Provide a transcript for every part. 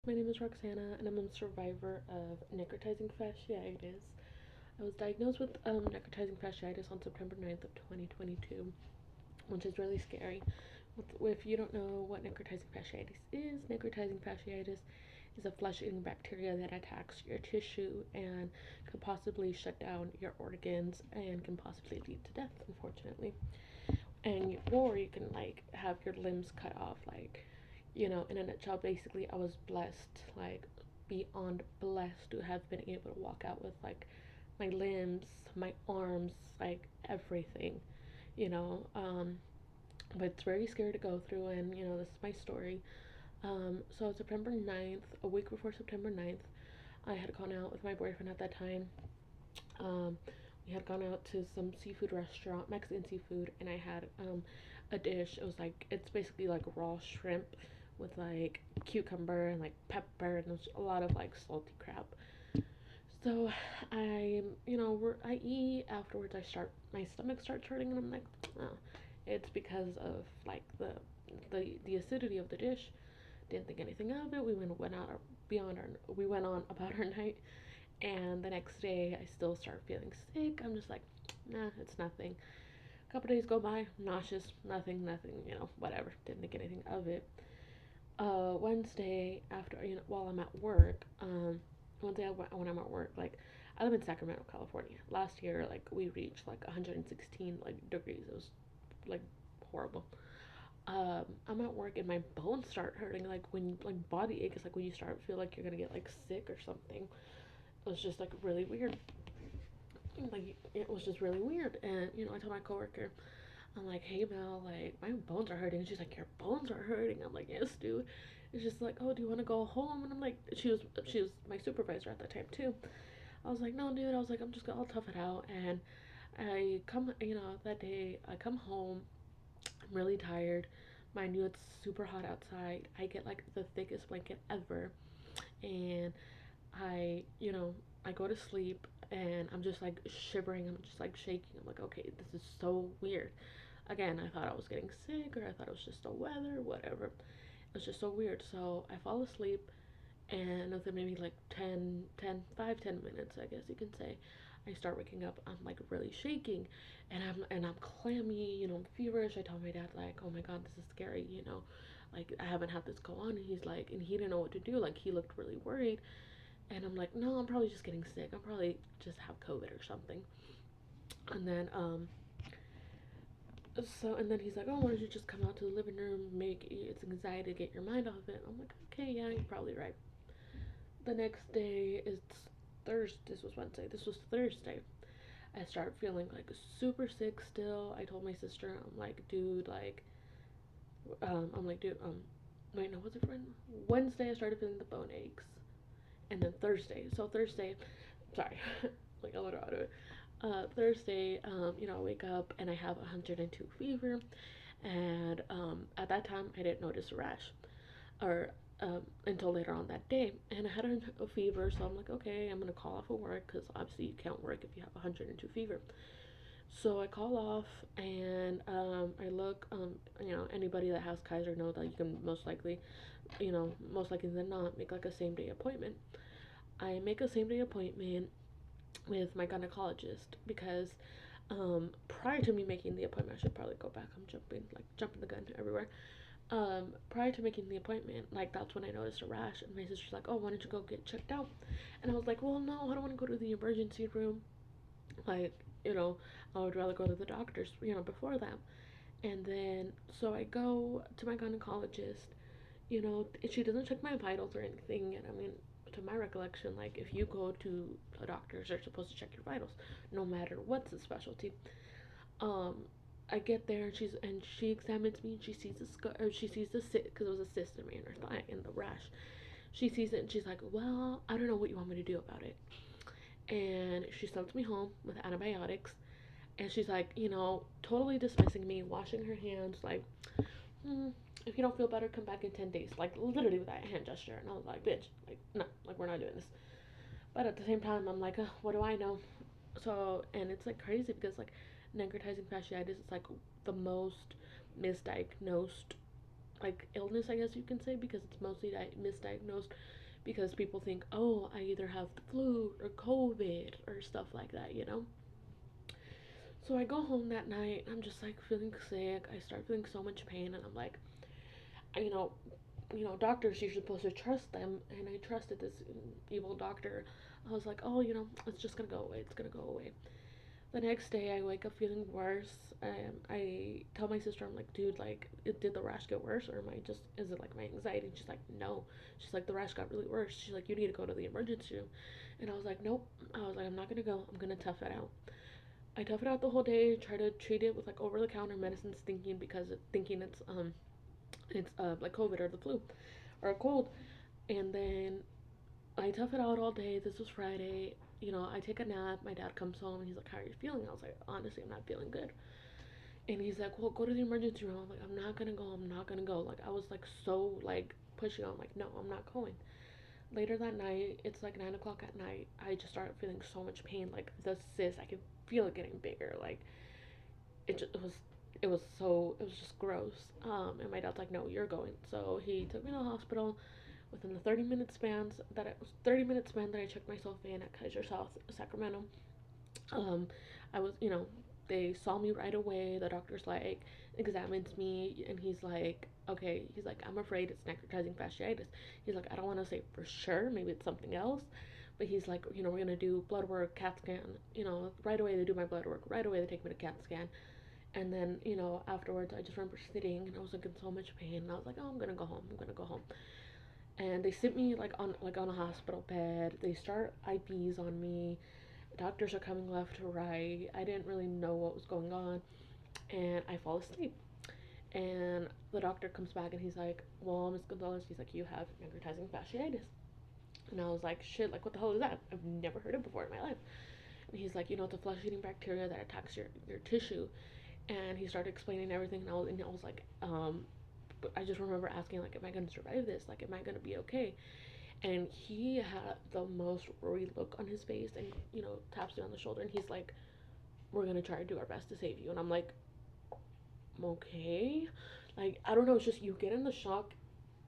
My name is Roxana, and I'm a survivor of necrotizing fasciitis. I was diagnosed with necrotizing fasciitis on September 9th of 2022, which is really scary. If you don't know what necrotizing fasciitis is a flesh-eating bacteria that attacks your tissue and could possibly shut down your organs and can possibly lead to death, unfortunately. Or you can like have your limbs cut off, like, in a nutshell. Basically, I was blessed, like beyond blessed, to have been able to walk out with like my limbs, my arms, like everything, you know. But it's very scary to go through, and this is my story. So September 9th, a week before September 9th, I had gone out with my boyfriend at that time. um, we had gone out to some seafood restaurant, Mexican seafood, and I had a dish. It was like, it's basically like raw shrimp with like cucumber and like pepper, and there's a lot of like salty crab. So I eat. Afterwards, my stomach starts hurting, and I'm like, oh, it's because of like the acidity of the dish. Didn't think anything of it. We went on about our night, and the next day I still start feeling sick. I'm just like, nah, it's nothing. A couple days go by, nauseous, nothing, whatever. Didn't think anything of it. Wednesday, after, while I'm at work, Wednesday when I'm at work, like, I live in Sacramento, California. Last year, like, we reached like 116 like degrees. It was like horrible. I'm at work and my bones start hurting. Like when like body ache is like when you start feel like you're gonna get like sick or something. It was just like really weird. Like it was just really weird. And I told my coworker, I'm like, hey Mel, like my bones are hurting. And she's like, your bones are hurting. I'm like, yes, dude. It's just like, oh, do you want to go home? And I'm like, she was my supervisor at that time too. I was like, no, dude. I was like, I'll tough it out. And I come, that day I come home. I'm really tired. Mind you, it's super hot outside. I get like the thickest blanket ever, and I go to sleep and I'm just like shivering. I'm just like shaking. I'm like, okay, this is so weird. Again, I thought I was getting sick, or I thought it was just the weather, whatever. It was just so weird. So I fall asleep, and within maybe like 10 minutes, I guess you can say, I start waking up. I'm like really shaking, and I'm clammy, I'm feverish. I told my dad, like, oh my god, this is scary, like I haven't had this go on. And he's like, and he didn't know what to do. Like he looked really worried, and I'm like, no, I'm probably just getting sick. I'm probably just have COVID or something. And then and then he's like, oh, why don't you just come out to the living room, make it's anxiety, get your mind off it. I'm like, okay, yeah, you're probably right. The next day, it's Thursday. This was Wednesday. This was Thursday. I start feeling like super sick still. I told my sister, I'm like, dude, wait, no, what's it for? Wednesday, I started feeling the bone aches. And then Thursday, sorry, like a little out of it. Thursday, I wake up and I have 102 fever. And at that time, I didn't notice a rash, or until later on that day. And I had a fever, so I'm like, okay, I'm gonna call off of work because obviously you can't work if you have 102 fever. So I call off, and I look. Anybody that has Kaiser know that you can most likely than not, make like a same day appointment. I make a same day appointment with my gynecologist because prior to me making the appointment, I should probably go back. I'm jumping the gun everywhere. Prior to making the appointment, like that's when I noticed a rash, and my sister's like, "Oh, why don't you go get checked out?" And I was like, "Well, no, I don't want to go to the emergency room. Like, I would rather go to the doctors, before that." And then so I go to my gynecologist. She doesn't check my vitals or anything, and I mean, to my recollection, like if you go to a doctor, they're supposed to check your vitals, no matter what's the specialty. Um, I get there, and she examines me, and she sees the scar, or she sees the cyst, because it was a cyst in her thigh in the rash. She sees it and she's like, "Well, I don't know what you want me to do about it." And she sends me home with antibiotics, and she's like, totally dismissing me, washing her hands, like, if you don't feel better, come back in 10 days, like literally with that hand gesture. And I was like, bitch, like no, like we're not doing this. But at the same time, I'm like, what do I know? So, and it's like crazy because like necrotizing fasciitis is like the most misdiagnosed like illness, I guess you can say, because it's mostly misdiagnosed because people think, oh, I either have the flu or COVID or stuff like that, you know? So I go home that night, I'm just like feeling sick. I start feeling so much pain, and I'm like, you know, doctors, you're supposed to trust them, and I trusted this evil doctor. I was like, oh, it's just gonna go away. It's gonna go away. The next day, I wake up feeling worse. I tell my sister, I'm like, dude, like, did the rash get worse, or am I just, is it like my anxiety? And she's like, no. She's like, the rash got really worse. She's like, you need to go to the emergency room. And I was like, nope. I was like, I'm not gonna go. I'm gonna tough it out. I tough it out the whole day. Try to treat it with like over the counter medicines, thinking it's like COVID or the flu or a cold. And then I tough it out all day. This was Friday. I take a nap. My dad comes home and he's like, how are you feeling? I was like, honestly, I'm not feeling good. And he's like, well, go to the emergency room. I'm like, I'm not gonna go. I'm not gonna go. Like, I was like so like pushing. I'm like, no, I'm not going. Later that night, it's like 9 o'clock at night. I just started feeling so much pain. Like the cyst, I could feel it getting bigger. Like it was just gross. And my dad's like, no, you're going. So he took me to the hospital. Within the 30 minute span that I checked myself in at Kaiser South Sacramento, um, I was, they saw me right away. The doctor's like examines me, and he's like, okay, he's like, I'm afraid it's necrotizing fasciitis. He's like, I don't want to say for sure, maybe it's something else, but he's like, we're gonna do blood work, CAT scan. Right away they do my blood work. Right away they take me to CAT scan. And then, afterwards, I just remember sitting and I was like in so much pain. And I was like, oh, I'm gonna go home. I'm gonna go home. And they sit me like on a hospital bed. They start IVs on me. Doctors are coming left to right. I didn't really know what was going on, and I fall asleep. And the doctor comes back and he's like, "Well, Miss Gonzalez," he's like, "you have necrotizing fasciitis." And I was like, "Shit! Like, what the hell is that? I've never heard it before in my life." And he's like, "It's a flesh-eating bacteria that attacks your tissue." And he started explaining everything, and I was like, but I just remember asking, like, am I gonna survive this? Like, am I gonna be okay? And he had the most worried look on his face, and taps me on the shoulder, and he's like, "We're gonna try to do our best to save you." And I'm like, "Okay." Like, I don't know. It's just you get in the shock.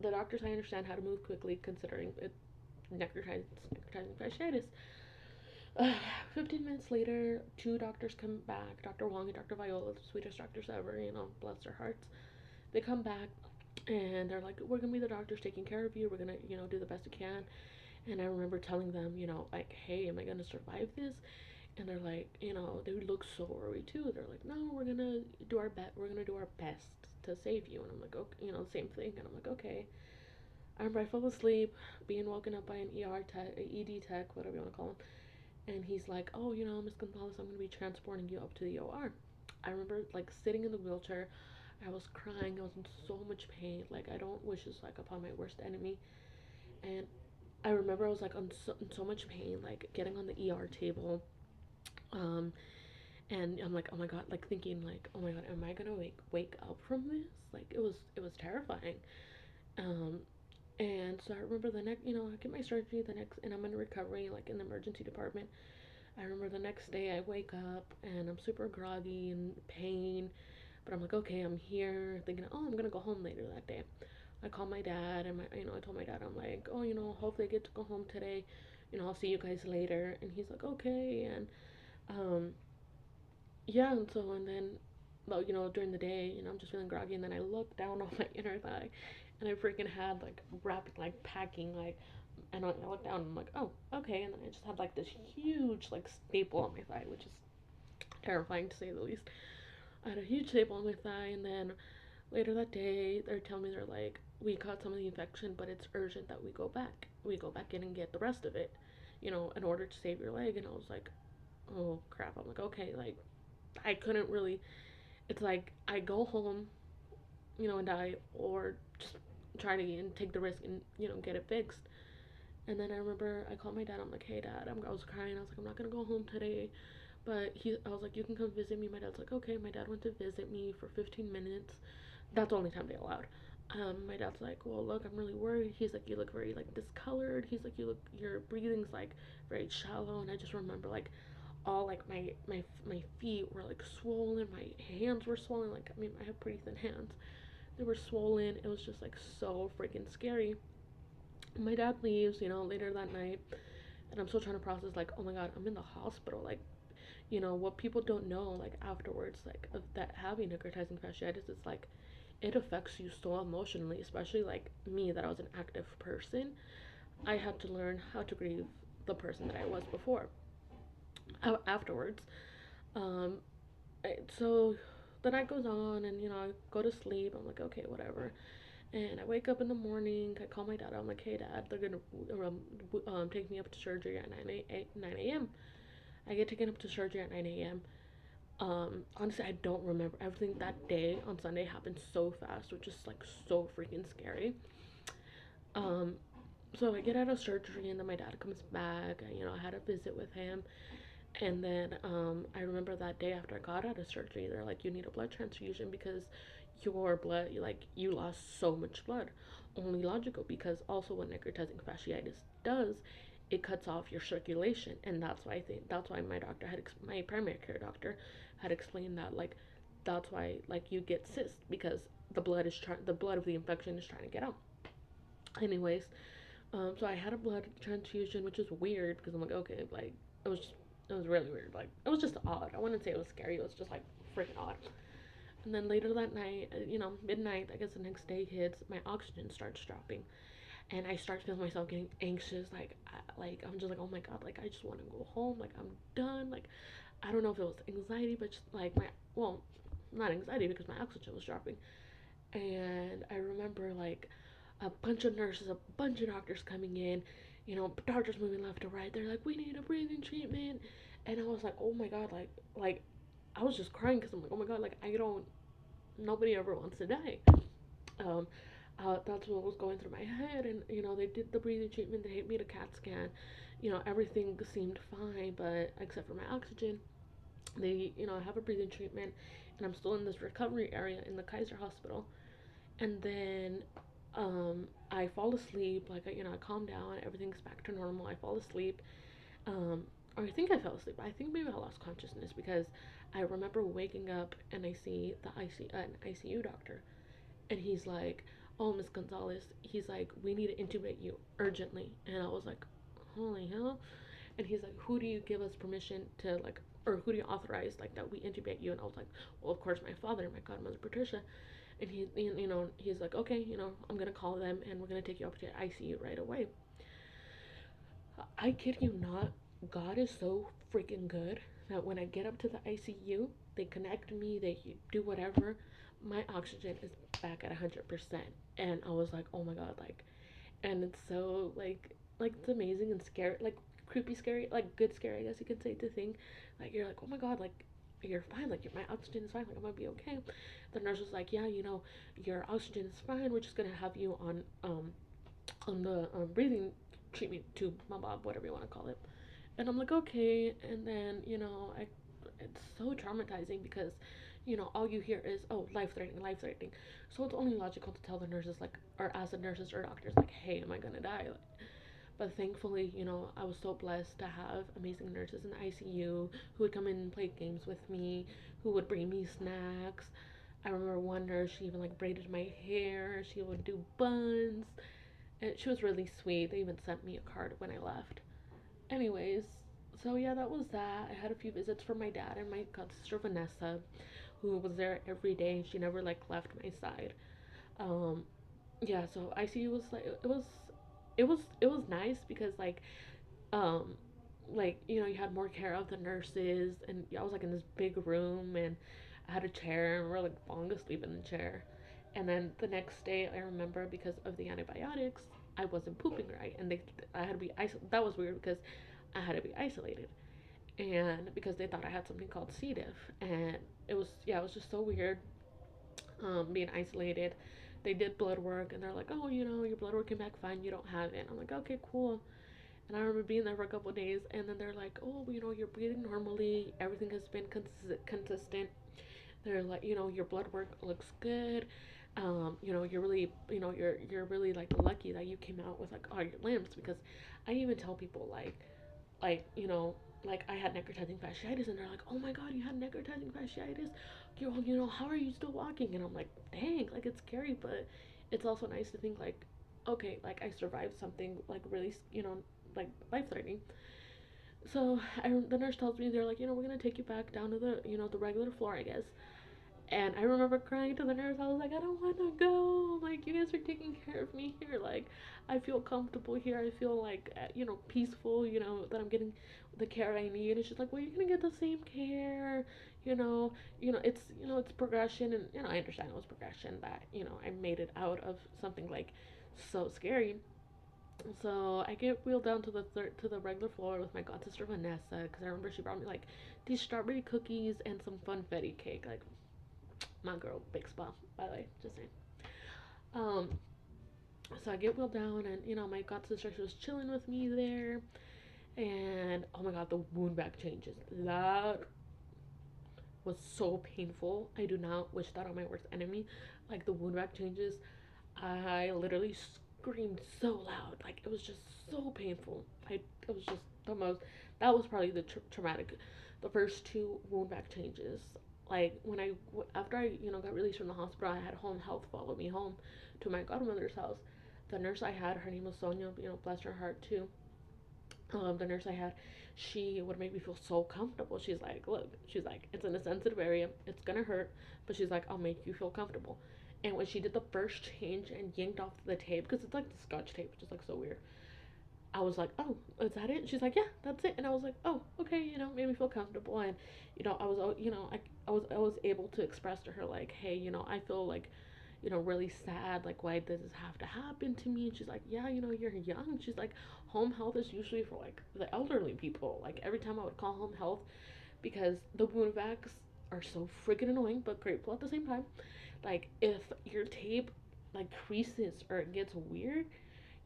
The doctors, I understand how to move quickly, considering it necrotizing fasciitis. 15 minutes later, two doctors come back, Dr. Wong and Dr. Viola, the sweetest doctors ever, bless their hearts. They come back and they're like, we're gonna be the doctors taking care of you. We're gonna, do the best we can. And I remember telling them, like, hey, am I gonna survive this? And they're like, they look so worried too. They're like, no, we're gonna do our best. We're gonna do our best to save you. And I'm like, okay, same thing. And I'm like, okay. I remember I fell asleep, being woken up by an ER tech, ED tech, whatever you want to call him. And he's like, oh, Miss Gonzalez, I'm gonna be transporting you up to the OR. I remember like sitting in the wheelchair. I was crying. I was in so much pain. Like, I don't wish this like upon my worst enemy. And I remember I was like in so much pain, like getting on the ER table. Um, and I'm like, oh my god, like thinking like, oh my god, am I gonna wake up from this? Like, it was terrifying. Um, and so I remember the next, I get my surgery the next, and I'm in recovery, like in the emergency department. I remember the next day I wake up and I'm super groggy and pain, but I'm like, okay, I'm here, thinking, oh, I'm gonna go home later that day. I call my dad, and I told my dad, I'm like, oh, hopefully I get to go home today. I'll see you guys later. And he's like, okay. And um, yeah, and then, well, during the day, I'm just feeling groggy, and then I look down on my inner thigh, and I freaking had like wrapping, like packing, like, and I look down, and I'm like, oh, okay, and then I just had like this huge like staple on my thigh, which is terrifying to say the least. I had a huge staple on my thigh, and then later that day, they're telling me, they're like, we caught some of the infection, but it's urgent that we go back. We go back in and get the rest of it, in order to save your leg. And I was like, oh crap. I'm like, okay, like, I couldn't really. It's like, I go home, and die, or just try to and take the risk and, get it fixed. And then I remember I called my dad. I'm like, hey dad, I was crying. I was like, I'm not gonna go home today. But I was like, you can come visit me. My dad's like, okay. My dad went to visit me for 15 minutes. That's the only time they allowed. My dad's like, well, look, I'm really worried. He's like, you look very like discolored. He's like, your breathing's like very shallow. And I just remember like all like my feet were like swollen. My hands were swollen. Like, I mean, I have pretty thin hands. They were swollen. It was just like so freaking scary. My dad leaves, later that night, and I'm still trying to process like, oh my god, I'm in the hospital. Like, what people don't know, like afterwards, like of that having necrotizing fasciitis, is like it affects you so emotionally, especially like me, that I was an active person. I had to learn how to grieve the person that I was before. Afterwards, um, so the night goes on, and I go to sleep. I'm like, okay, whatever. And I wake up in the morning. I call my dad. I'm like, hey, dad, they're gonna take me up to surgery at 9 a.m. I get taken up to surgery at 9 a.m. Honestly, I don't remember everything. That day on Sunday happened so fast, which is like so freaking scary. Um, so I get out of surgery, and then my dad comes back. I had a visit with him, and then I remember that day after I got out of surgery, they're like, you need a blood transfusion because your blood, like, you lost so much blood. Only logical, because also what necrotizing fasciitis does, it cuts off your circulation, and that's why my doctor my primary care doctor had explained that, like, that's why, like, you get cysts, because the blood of the infection is trying to get out. Anyways, so I had a blood transfusion, which was weird because I'm like, okay, like, it was just, it was really weird. Like, it was just odd. I wouldn't say it was scary. It was just like freaking odd. And then later that night, midnight, I guess the next day hits, my oxygen starts dropping, and I start feeling myself getting anxious. Like I'm just like, oh my god, like I just want to go home. Like I'm done. Like I don't know if it was anxiety, but just like not anxiety because my oxygen was dropping. And I remember like a bunch of nurses, a bunch of doctors coming in, doctors moving left to right. They're like, we need a breathing treatment. And I was like, oh my god, like I was just crying because I'm like, oh my god, like I don't, nobody ever wants to die. Um, that's what was going through my head. And they did the breathing treatment. They made a CAT scan. Everything seemed fine, but except for my oxygen. They, have a breathing treatment, and I'm still in this recovery area in the Kaiser Hospital. And then I fall asleep. Like I calm down. Everything's back to normal. I fall asleep. Um, or I think I fell asleep. I think maybe I lost consciousness because I remember waking up and I see an ICU doctor, and he's like, "Oh, Miss Gonzalez," he's like, "We need to intubate you urgently." And I was like, "Holy hell!" And he's like, "Who do you give us permission to like?" Or who do you authorize like that we intubate you? And I was like, well, of course, my father, my godmother Patricia. And he's like, okay, I'm gonna call them and we're gonna take you up to ICU right away. I kid you not, God is so freaking good that when I get up to the ICU, they connect me, they do whatever, my oxygen is back at 100%. And I was like, oh my god, like, and it's so like it's amazing and scary, like creepy scary, like good scary, I guess you could say, to think like you're like, oh my god, like you're fine, like my oxygen is fine, like I'm gonna be okay. The nurse was like, yeah, your oxygen is fine, we're just gonna have you on the breathing treatment tube, my bob, whatever you want to call it. And I'm like, okay. And then it's so traumatizing because all you hear is, oh, life threatening, life threatening. So it's only logical to tell the nurses, like, or ask the nurses or doctors, like, hey, am I gonna die? Like, but thankfully, I was so blessed to have amazing nurses in the ICU who would come in and play games with me, who would bring me snacks. I remember one nurse, she even like braided my hair, she would do buns, and she was really sweet. They even sent me a card when I left. Anyways, so yeah, that was that. I had a few visits from my dad and my god sister Vanessa, who was there every day. She never like left my side. Um, yeah, so ICU was like it was nice because um you had more care of the nurses, and I was like in this big room, and I had a chair, and we were like falling asleep in the chair. And then the next day, I remember because of the antibiotics, I wasn't pooping right, and I had to be that was weird because I had to be isolated, and because they thought I had something called C. diff, and it was just so weird, being isolated. They did blood work, and they're like, oh, your blood work came back fine, you don't have it. I'm like, okay, cool. And I remember being there for a couple of days, and then they're like, oh, you're breathing normally, everything has been consistent. They're like, your blood work looks good. You're really, you're really like lucky that you came out with like all your limbs, because I even tell people like, like, like I had necrotizing fasciitis, and they're like, oh my god, you had necrotizing fasciitis, how are you still walking? And I'm like, dang, like it's scary, but it's also nice to think like, okay, like I survived something like really, like life threatening. So the nurse tells me, they're like, we're gonna take you back down to the, the regular floor, I guess. And I remember crying to the nurse. I was like, I don't want to go. Like, you guys are taking care of me here. Like, I feel comfortable here. I feel like, peaceful, that I'm getting the care I need. And she's like, well, you're going to get the same care. You know, it's progression. And, I understand it was progression that, I made it out of something like so scary. So I get wheeled down to the regular floor with my god sister Vanessa, because I remember she brought me like these strawberry cookies and some funfetti cake. Like, my girl, big spa, by the way, just saying. Um, so I get wheeled down, and my god sister, she was chilling with me there, and oh my god, the wound back changes. That was so painful. I do not wish that on my worst enemy. Like the wound back changes, I literally screamed so loud. Like it was just so painful. It was just the most. That was probably the traumatic. The first two wound back changes. Like when after I got released from the hospital, I had home health follow me home to my godmother's house. The nurse I had, her name was Sonia. Bless her heart too. The nurse I had, she would make me feel so comfortable. She's like, look, she's like, it's in a sensitive area, it's gonna hurt, but she's like, I'll make you feel comfortable. And when she did the first change and yanked off the tape, because it's like the scotch tape, which is like so weird, I was like, oh, is that it? She's like, yeah, that's it. And I was like, oh, okay, made me feel comfortable. And I was, I was able to express to her like, hey, I feel like, really sad. Like, why does this have to happen to me? And she's like, yeah, you're young. She's like, home health is usually for like the elderly people. Like every time I would call home health, because the wound vacs are so freaking annoying, but grateful at the same time. Like if your tape like creases or it gets weird,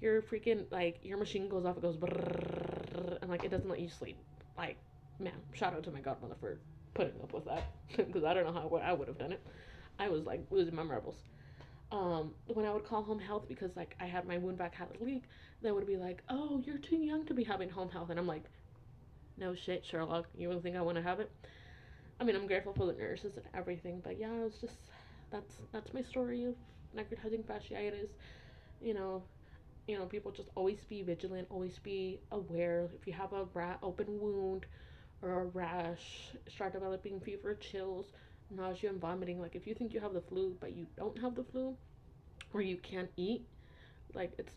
your freaking like your machine goes off. It goes brrrr, and like it doesn't let you sleep. Like, man, shout out to my godmother for putting up with that because I don't know how I would have done it. I was like losing my marbles. When I would call home health because like I had my wound vac had a leak, they would be like, "Oh, you're too young to be having home health," and I'm like, "No shit, Sherlock. You really think I want to have it?" I mean, I'm grateful for the nurses and everything, but yeah, it's just that's my story of necrotizing fasciitis. You know, people just always be vigilant, always be aware. If you have a open wound or a rash, start developing fever, chills, nausea, and vomiting. Like if you think you have the flu but you don't have the flu, or you can't eat, like it's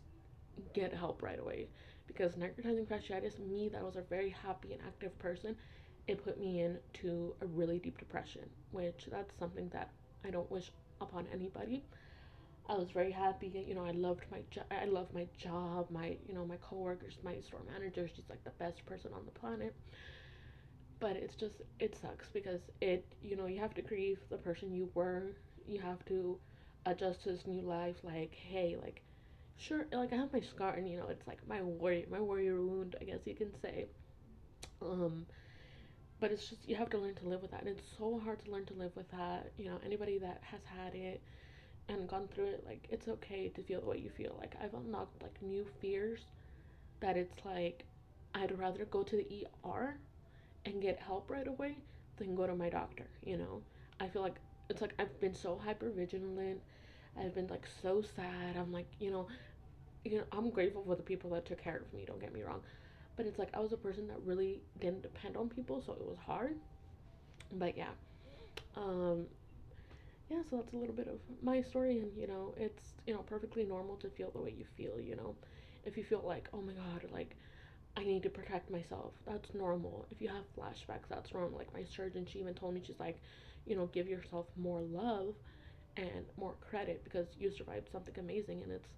get help right away. Because necrotizing fasciitis, me that was a very happy and active person, it put me into a really deep depression, which that's something that I don't wish upon anybody. I was very happy. I loved my I loved my job. My coworkers, my store manager. She's like the best person on the planet. But it's just it sucks because you have to grieve the person you were. You have to adjust to this new life. Like hey, like sure, like I have my scar, and it's like my warrior wound, I guess you can say. Um, but it's just you have to learn to live with that, and it's so hard to learn to live with that. Anybody that has had it and gone through it, like it's okay to feel the way you feel. Like I've unlocked like new fears that it's like I'd rather go to the ER and get help right away than go to my doctor. I feel like it's like I've been so hyper vigilant. I've been like so sad. I'm like, I'm grateful for the people that took care of me, don't get me wrong. But it's like I was a person that really didn't depend on people, so it was hard. But yeah. Um, yeah, so that's a little bit of my story, and it's perfectly normal to feel the way you feel. If you feel like, oh my god, like I need to protect myself, that's normal. If you have flashbacks, that's normal. Like my surgeon, she even told me, she's like, give yourself more love and more credit because you survived something amazing. And it's,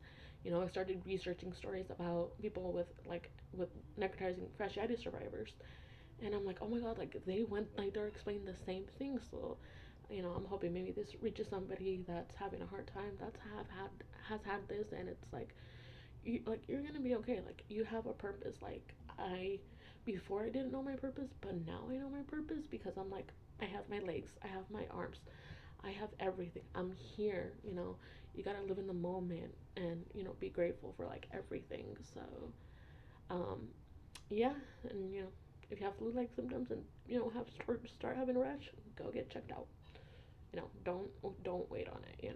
I started researching stories about people with necrotizing fasciitis survivors, and I'm like, oh my god, like they went like they're explaining the same thing. So I'm hoping maybe this reaches somebody that's having a hard time, that's have had has had this, and it's like you're gonna be okay. Like you have a purpose. Like I before I didn't know my purpose, but now I know my purpose because I'm like I have my legs, I have my arms, I have everything. I'm here. You gotta live in the moment and be grateful for like everything. So um yeah, and if you have flu-like symptoms and start having a rash, go get checked out. Don't wait on it.